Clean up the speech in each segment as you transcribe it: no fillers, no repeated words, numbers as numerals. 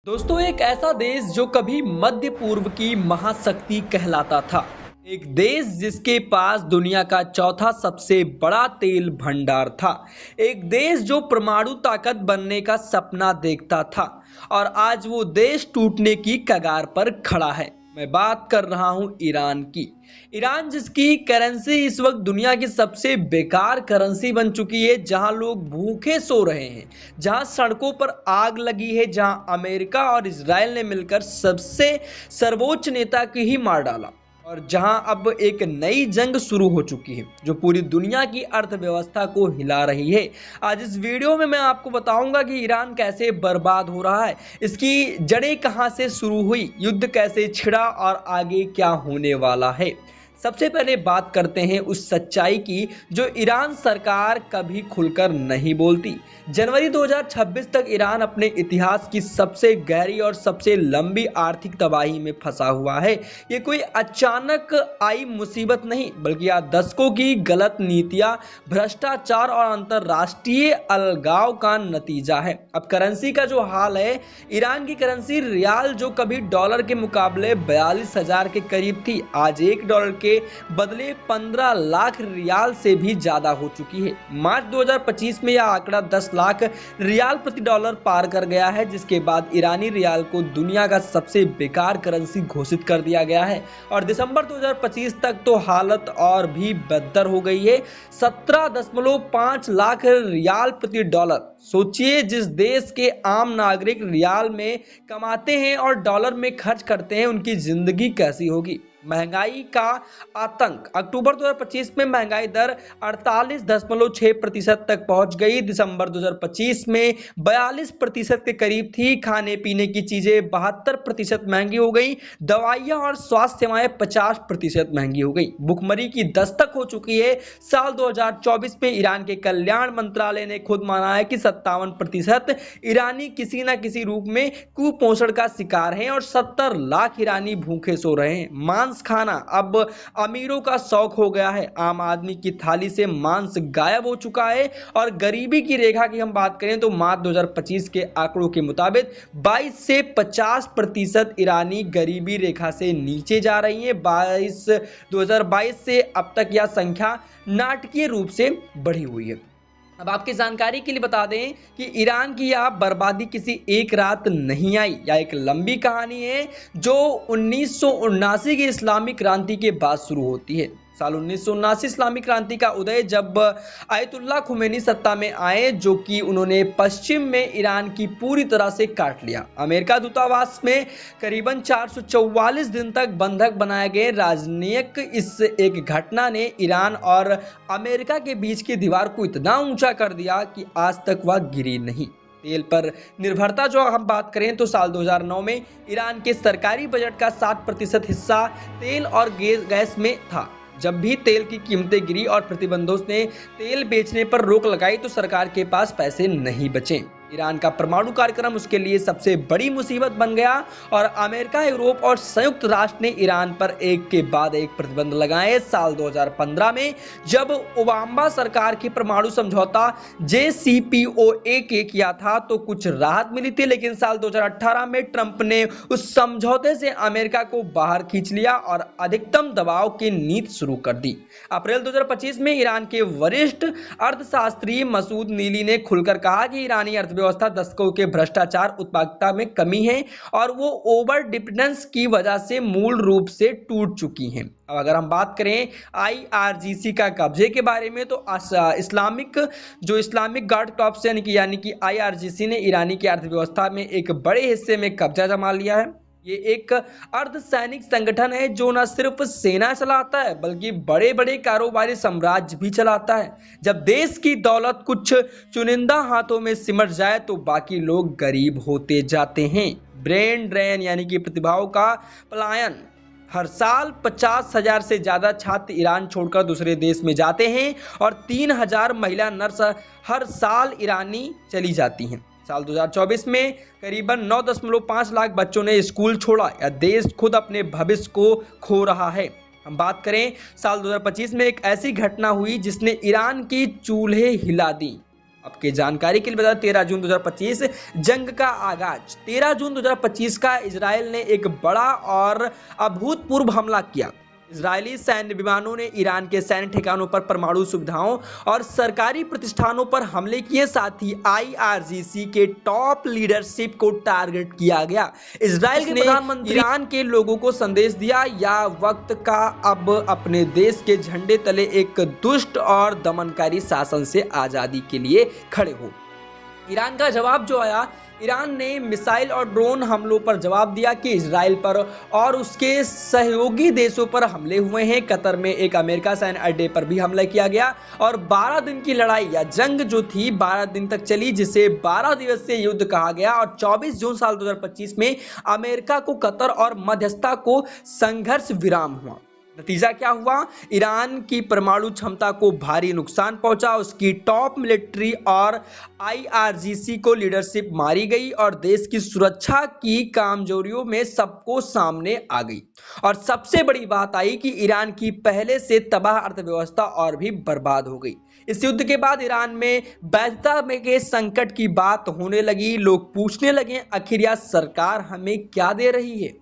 दोस्तों, एक ऐसा देश जो कभी मध्य पूर्व की महाशक्ति कहलाता था। एक देश जिसके पास दुनिया का चौथा सबसे बड़ा तेल भंडार था। एक देश जो परमाणु ताकत बनने का सपना देखता था और आज वो देश टूटने की कगार पर खड़ा है। मैं बात कर रहा हूं ईरान की। ईरान जिसकी करेंसी इस वक्त दुनिया की सबसे बेकार करेंसी बन चुकी है, जहां लोग भूखे सो रहे हैं, जहां सड़कों पर आग लगी है, जहां अमेरिका और इजराइल ने मिलकर सबसे सर्वोच्च नेता की ही मार डाला और जहां अब एक नई जंग शुरू हो चुकी है जो पूरी दुनिया की अर्थव्यवस्था को हिला रही है। आज इस वीडियो में मैं आपको बताऊंगा कि ईरान कैसे बर्बाद हो रहा है, इसकी जड़ें कहां से शुरू हुई, युद्ध कैसे छिड़ा और आगे क्या होने वाला है। सबसे पहले बात करते हैं उस सच्चाई की जो ईरान सरकार कभी खुलकर नहीं बोलती। जनवरी 2026 तक ईरान अपने इतिहास की सबसे गहरी और सबसे लंबी आर्थिक तबाही में फंसा हुआ है। ये कोई अचानक आई मुसीबत नहीं, बल्कि यह दशकों की गलत नीतियां, भ्रष्टाचार और अंतरराष्ट्रीय अलगाव का नतीजा है। अब करेंसी का जो हाल है, ईरान की करेंसी रियाल जो कभी डॉलर के मुकाबले 42,000 के करीब थी, आज $1 के बदले 15 लाख रियाल से भी ज्यादा हो चुकी है। मार्च 2025 में यह आंकड़ा 10 लाख रियाल प्रति डॉलर पार कर गया है, जिसके बाद ईरानी रियाल को दुनिया का सबसे बेकार करेंसी घोषित कर दिया गया है और दिसंबर 2025 तक तो हालत और भी बदतर हो गई है। 17.5 लाख रियाल प्रति डॉलर। सोचिए, जिस देश के आम नागरिक रियाल में कमाते हैं और डॉलर में खर्च करते हैं, उनकी जिंदगी कैसी होगी। महंगाई का आतंक। अक्टूबर 2025 में महंगाई दर 48.6% तक पहुंच गई। दिसंबर 2025 में 42% के करीब थी। खाने पीने की चीजें 72% महंगी हो गई। दवाइयां और स्वास्थ्य सेवाएं 50% महंगी हो गई। भुखमरी की दस्तक हो चुकी है। साल 2024 में ईरान के कल्याण मंत्रालय ने खुद माना है कि 57% ईरानी किसी न किसी रूप में कुपोषण का शिकार हैं और 70 लाख ईरानी भूखे सो रहे हैं। मांस खाना अब अमीरों का शौक हो गया है। आम आदमी की थाली से मांस गायब हो चुका है और गरीबी की रेखा की हम बात करें तो मार्च 2025 के आंकड़ों के मुताबिक 22 से 50% ईरानी गरीबी रेखा से नीचे जा रही है। 2022 से अब तक यह संख्या नाटकीय रूप से बढ़ी हुई है। अब आपकी जानकारी के लिए बता दें कि ईरान की यह बर्बादी किसी एक रात नहीं आई, यह एक लंबी कहानी है जो 1979 की इस्लामी क्रांति के बाद शुरू होती है। साल 1979 इस्लामी क्रांति का उदय, जब आयतुल्लाह खुमैनी सत्ता में आए, जो कि उन्होंने पश्चिम में ईरान की पूरी तरह से काट लिया। अमेरिका दूतावास में करीबन 444 दिन तक बंधक बनाए गए राजनयिक। इस एक घटना ने ईरान और अमेरिका के बीच की दीवार को इतना ऊंचा कर दिया कि आज तक वह गिरी नहीं। तेल पर निर्भरता जो हम बात करें तो साल 2009 में ईरान के सरकारी बजट का 60% हिस्सा तेल और गैस में था। जब भी तेल की कीमतें गिरी और प्रतिबंधों ने तेल बेचने पर रोक लगाई तो सरकार के पास पैसे नहीं बचे। ईरान का परमाणु कार्यक्रम उसके लिए सबसे बड़ी मुसीबत बन गया और अमेरिका, यूरोप और संयुक्त राष्ट्र ने ईरान पर एक के बाद एक प्रतिबंध लगाए। साल 2015 में जब ओबामा सरकार की परमाणु समझौता JCPOA के किया था तो कुछ राहत मिली थी, लेकिन साल 2018 में ट्रंप ने उस समझौते से अमेरिका को बाहर खींच लिया और अधिकतम दबाव की नीति शुरू कर दी। अप्रैल 2025 में ईरान के वरिष्ठ अर्थशास्त्री मसूद नीली ने खुलकर कहा कि ईरानी व्यवस्था दशकों के भ्रष्टाचार, उत्पादकता में कमी है और वो ओवर डिपेंडेंस की वजह से मूल रूप से टूट चुकी हैं। अब अगर हम बात करें IRGC का कब्जे के बारे में तो इस्लामिक गार्ड कॉर्प्स यानी कि IRGC ने ईरानी की अर्थव्यवस्था में एक बड़े हिस्से में कब्जा जमा लिया है। ये एक अर्धसैनिक संगठन है जो न सिर्फ सेना चलाता है बल्कि बड़े बड़े कारोबारी साम्राज्य भी चलाता है। जब देश की दौलत कुछ चुनिंदा हाथों में सिमट जाए तो बाकी लोग गरीब होते जाते हैं। ब्रेन ड्रेन यानी कि प्रतिभाओं का पलायन। हर साल 50,000 से ज्यादा छात्र ईरान छोड़कर दूसरे देश में जाते हैं और 3,000 महिला नर्स हर साल ईरानी चली जाती हैं। साल 2024 में करीबन 9.5 लाख बच्चों ने स्कूल छोड़ा या देश खुद अपने भविष्य को खो रहा है। हम बात करें साल 2025 में एक ऐसी घटना हुई जिसने ईरान की चूल्हे हिला दी। आपके जानकारी के लिए बता दें 13 जून 2025 जंग का आगाज। 13 जून 2025 का इजराइल ने एक बड़ा और अभूतपूर्व हमला किया। इजरायली सैन्य विमानों ने ईरान के सैन्य ठिकानों पर, परमाणु सुविधाओं और सरकारी प्रतिष्ठानों पर हमले किए। साथ ही IRGC के टॉप लीडरशिप को टारगेट किया गया। इजराइल के प्रधानमंत्री ईरान के लोगों को संदेश दिया, या वक्त का अब अपने देश के झंडे तले एक दुष्ट और दमनकारी शासन से आजादी के लिए खड़े हो। ईरान का जवाब जो आया, ईरान ने मिसाइल और ड्रोन हमलों पर जवाब दिया कि इजराइल पर और उसके सहयोगी देशों पर हमले हुए हैं। कतर में एक अमेरिका सैन्य अड्डे पर भी हमला किया गया और 12 दिन की लड़ाई या जंग जो थी 12 दिन तक चली, जिसे 12 दिवसीय युद्ध कहा गया। और 24 जून साल 2025 में अमेरिका को कतर और मध्यस्थता को संघर्ष विराम हुआ। नतीजा क्या हुआ? ईरान की परमाणु क्षमता को भारी नुकसान पहुंचा, उसकी टॉप मिलिट्री और IRGC को लीडरशिप मारी गई और देश की सुरक्षा की कमजोरियों में सबको सामने आ गई। और सबसे बड़ी बात आई कि ईरान की पहले से तबाह अर्थव्यवस्था और भी बर्बाद हो गई। इस युद्ध के बाद ईरान में वैधता में के संकट की बात होने लगी। लोग पूछने लगे, आखिर यह सरकार हमें क्या दे रही है?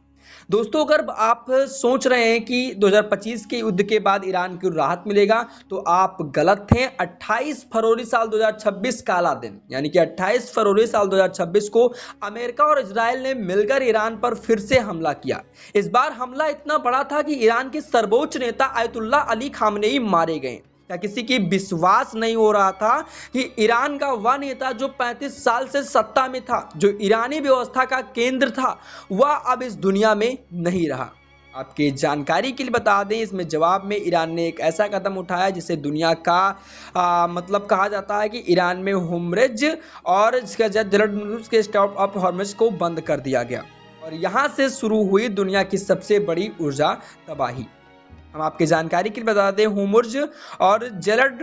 दोस्तों, अगर आप सोच रहे हैं कि 2025 के युद्ध के बाद ईरान को राहत मिलेगा, तो आप गलत हैं। 28 फरवरी साल 2026 काला दिन, यानी कि 28 फरवरी साल 2026 को अमेरिका और इजराइल ने मिलकर ईरान पर फिर से हमला किया। इस बार हमला इतना बड़ा था कि ईरान के सर्वोच्च नेता आयतुल्लाह अली खामनेई मारे गए। क्या किसी की विश्वास नहीं हो रहा था कि ईरान का वह नेता जो 35 साल से सत्ता में था, जो ईरानी व्यवस्था का केंद्र था, वह अब इस दुनिया में नहीं रहा। आपके जानकारी के लिए बता दें, इसमें जवाब में ईरान ने एक ऐसा कदम उठाया जिसे दुनिया का मतलब कहा जाता है कि ईरान में होर्मुज और जलद के स्टॉप ऑफ होर्मुज को बंद कर दिया गया और यहाँ से शुरू हुई दुनिया की सबसे बड़ी ऊर्जा तबाही। हम आपके जानकारी के लिए बता दें, होर्मुज और जलद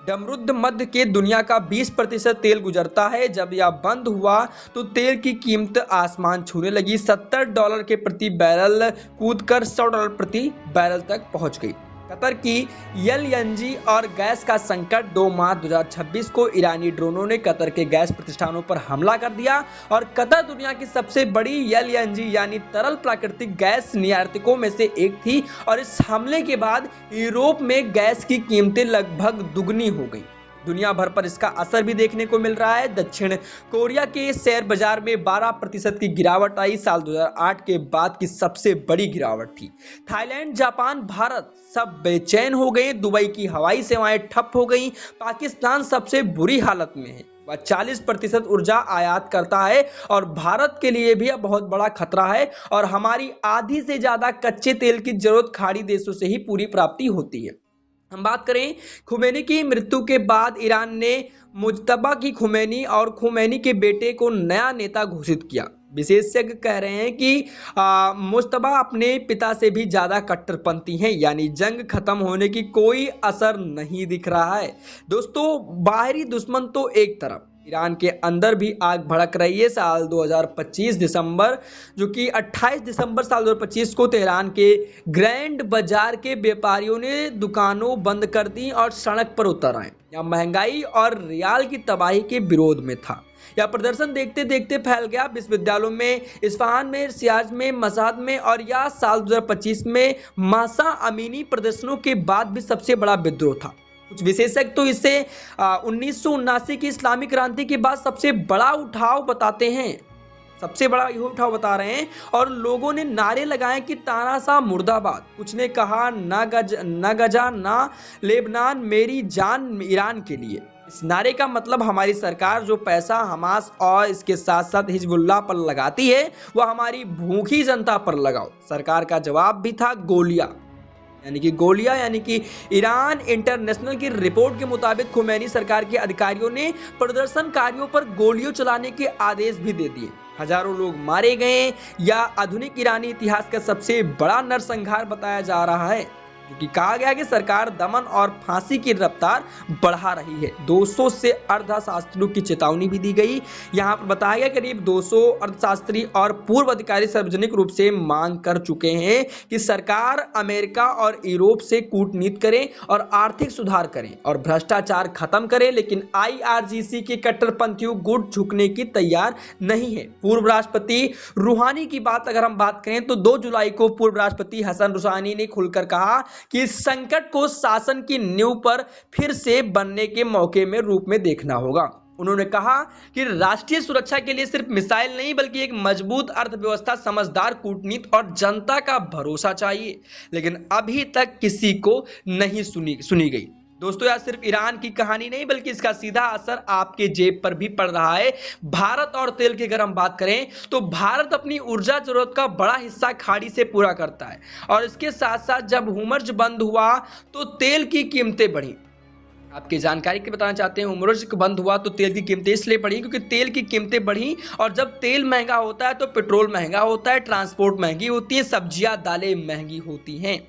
डमरुद मध्य के दुनिया का 20% तेल गुजरता है। जब यह बंद हुआ तो तेल की कीमत आसमान छूने लगी। $70 के प्रति बैरल कूदकर $100 प्रति बैरल तक पहुंच गई। कतर की LNG और गैस का संकट। 2 मार्च 2026 को ईरानी ड्रोनों ने कतर के गैस प्रतिष्ठानों पर हमला कर दिया और कतर दुनिया की सबसे बड़ी LNG यानी तरल प्राकृतिक गैस निर्यातकों में से एक थी। और इस हमले के बाद यूरोप में गैस की कीमतें लगभग दुगनी हो गई। दुनिया भर पर इसका असर भी देखने को मिल रहा है। दक्षिण कोरिया के शेयर बाजार में 12% की गिरावट आई। साल 2008 के बाद की सबसे बड़ी गिरावट थी। थाईलैंड, जापान, भारत सब बेचैन हो गए। दुबई की हवाई सेवाएं ठप हो गई। पाकिस्तान सबसे बुरी हालत में है। वह 40% ऊर्जा आयात करता है और भारत के लिए भी अब बहुत बड़ा खतरा है। और हमारी आधी से ज्यादा कच्चे तेल की जरूरत खाड़ी देशों से ही पूरी प्राप्ति होती है। हम बात करें खुमैनी की मृत्यु के बाद, ईरान ने मुज्तबा की खुमैनी और खुमैनी के बेटे को नया नेता घोषित किया। विशेषज्ञ कह रहे हैं कि मुज्तबा अपने पिता से भी ज़्यादा कट्टरपंथी हैं, यानी जंग खत्म होने की कोई असर नहीं दिख रहा है। दोस्तों, बाहरी दुश्मन तो एक तरफ, ईरान के अंदर भी आग भड़क रही है। साल 2025 दिसंबर, जो कि 28 दिसंबर साल 2025 को तेहरान के ग्रैंड बाजार के व्यापारियों ने दुकानों बंद कर दी और सड़क पर उतर आए। यह महंगाई और रियाल की तबाही के विरोध में था। यह प्रदर्शन देखते देखते फैल गया विश्वविद्यालयों में, इस्फहान में, सियाज में, मशहद में। और यह साल 2025 में महसा अमीनी प्रदर्शनों के बाद भी सबसे बड़ा विद्रोह था। कुछ विशेषज्ञ तो इसे 1979 की इस्लामी क्रांति के बाद सबसे बड़ा उठाव बताते हैं, सबसे बड़ा यह उठाव बता रहे हैं। और लोगों ने नारे लगाए कि तानाशाह मुर्दाबाद। कुछ ने कहा न गजा ना लेबनान, मेरी जान ईरान के लिए। इस नारे का मतलब हमारी सरकार जो पैसा हमास और इसके साथ साथ हिजबुल्लाह पर लगाती है, वह हमारी भूखी जनता पर लगाओ। सरकार का जवाब भी था गोलियां, यानी कि ईरान इंटरनेशनल की रिपोर्ट के मुताबिक खुमैनी सरकार के अधिकारियों ने प्रदर्शनकारियों पर गोलियों चलाने के आदेश भी दे दिए। हजारों लोग मारे गए। या आधुनिक ईरानी इतिहास का सबसे बड़ा नरसंहार बताया जा रहा है। क्योंकि कहा गया कि सरकार दमन और फांसी की रफ्तार बढ़ा रही है। 200 से अर्धशास्त्रियों की चेतावनी भी दी गई। यहाँ पर बताया गया करीब 200 अर्थशास्त्री और पूर्व अधिकारी सार्वजनिक रूप से मांग कर चुके हैं कि सरकार अमेरिका और यूरोप से कूटनीति करे और आर्थिक सुधार करें और भ्रष्टाचार खत्म करे, लेकिन IRGC के कट्टरपंथियों गुट झुकने की तैयार नहीं है। पूर्व राष्ट्रपति रूहानी की बात अगर हम बात करें तो 2 जुलाई को पूर्व राष्ट्रपति हसन रूहानी ने खुलकर कहा कि इस संकट को शासन की नींव पर फिर से बनने के मौके में रूप में देखना होगा। उन्होंने कहा कि राष्ट्रीय सुरक्षा के लिए सिर्फ मिसाइल नहीं बल्कि एक मजबूत अर्थव्यवस्था, समझदार कूटनीति और जनता का भरोसा चाहिए, लेकिन अभी तक किसी को नहीं सुनी गई। दोस्तों, यह सिर्फ ईरान की कहानी नहीं बल्कि इसका सीधा असर आपके जेब पर भी पड़ रहा है। भारत और तेल की अगर हम बात करें तो भारत अपनी ऊर्जा जरूरत का बड़ा हिस्सा खाड़ी से पूरा करता है और इसके साथ साथ जब हुर्मुज़ बंद हुआ तो तेल की कीमतें बढ़ी। आपकी जानकारी के बताना चाहते हैं, हुर्मुज़ बंद हुआ तो तेल की कीमतें इसलिए बढ़ी क्योंकि तेल की कीमतें बढ़ी और जब तेल महंगा होता है तो पेट्रोल महंगा होता है, ट्रांसपोर्ट महंगी होती है, सब्जियां दालें महंगी होती हैं।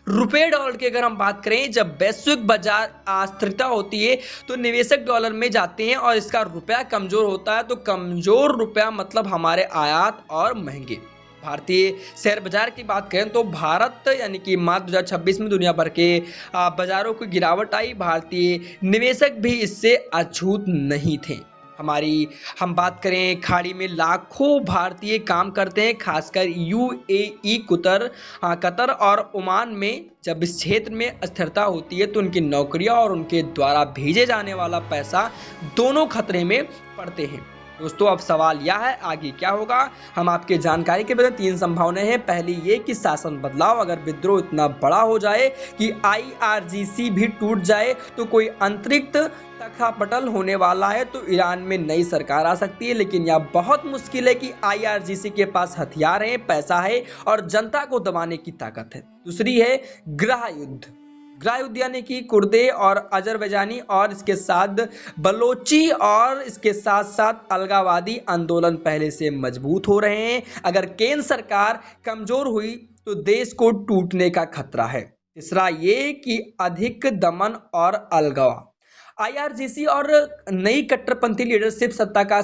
रुपए डॉलर की अगर हम बात करें, जब वैश्विक बाजार अस्थिरता होती है तो निवेशक डॉलर में जाते हैं और इसका रुपया कमजोर होता है तो कमजोर रुपया मतलब हमारे आयात और महंगे। भारतीय शेयर बाजार की बात करें तो भारत यानी कि मार्च 2026 में दुनिया भर के बाजारों की गिरावट आई। भारतीय निवेशक भी इससे अछूत नहीं थे। हम बात करें, खाड़ी में लाखों भारतीय काम करते हैं, खासकर UAE, कतर और ओमान में। जब इस क्षेत्र में अस्थिरता होती है तो उनकी नौकरियां और उनके द्वारा भेजे जाने वाला पैसा दोनों खतरे में पड़ते हैं। दोस्तों, अब सवाल यह है आगे क्या होगा। हम आपके जानकारी के बदले 3 संभावनाएं हैं। पहली ये कि शासन बदलाव, अगर विद्रोह इतना बड़ा हो जाए कि IRGC भी टूट जाए तो कोई अंतरिक्ष तख्तापटल होने वाला है तो ईरान में नई सरकार आ सकती है, लेकिन यह बहुत मुश्किल है कि IRGC के पास हथियार हैं, पैसा है और जनता को दबाने की ताकत है। दूसरी है गृह युद्ध यानी कि कुर्दे और अजरबैजानी और इसके साथ बलोची और इसके साथ साथ अलगावादी आंदोलन पहले से मजबूत हो रहे हैं। अगर केंद्र सरकार कमजोर हुई तो देश को टूटने का खतरा है। तीसरा ये कि अधिक दमन और अलगाव, IRGC और नई कट्टरपंथी लीडरशिप सत्ता का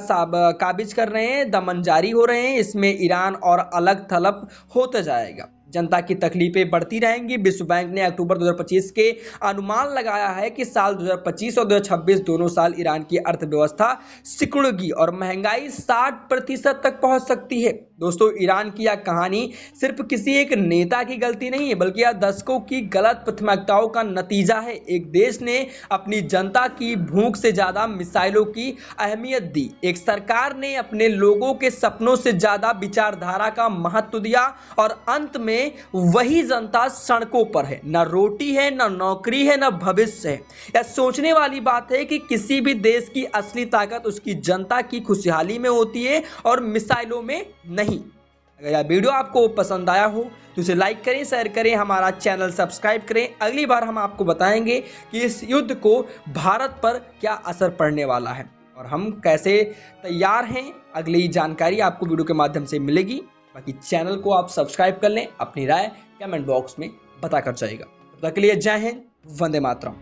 काबिज कर रहे हैं, दमन जारी हो रहे हैं, इसमें ईरान और अलग थलग होता जाएगा, जनता की तकलीफें बढ़ती रहेंगी। विश्व बैंक ने अक्टूबर 2025 के अनुमान लगाया है कि साल 2025 और 2026 दोनों साल ईरान की अर्थव्यवस्था सिकुड़ेगी और महंगाई 60% तक पहुंच सकती है। दोस्तों, ईरान की यह कहानी सिर्फ किसी एक नेता की गलती नहीं है बल्कि यह दशकों की गलत प्राथमिकताओं का नतीजा है। एक देश ने अपनी जनता की भूख से ज्यादा मिसाइलों की अहमियत दी, एक सरकार ने अपने लोगों के सपनों से ज्यादा विचारधारा का महत्व दिया और अंत में वही जनता सड़कों पर है। न रोटी है, न नौकरी है, न भविष्य है। यह सोचने वाली बात है कि किसी भी देश की असली ताकत उसकी जनता की खुशहाली में होती है और मिसाइलों में नहीं। अगर यह वीडियो आपको पसंद आया हो तो इसे लाइक करें, शेयर करें, हमारा चैनल सब्सक्राइब करें। अगली बार हम आपको बताएंगे कि इस युद्ध को भारत पर क्या असर पड़ने वाला है और हम कैसे तैयार हैं। अगली जानकारी आपको वीडियो के माध्यम से मिलेगी। बाकी चैनल को आप सब्सक्राइब कर लें, अपनी राय कमेंट बॉक्स में बताकर जाइएगा। तब तक के लिए जय हिंद, वंदे मातरम।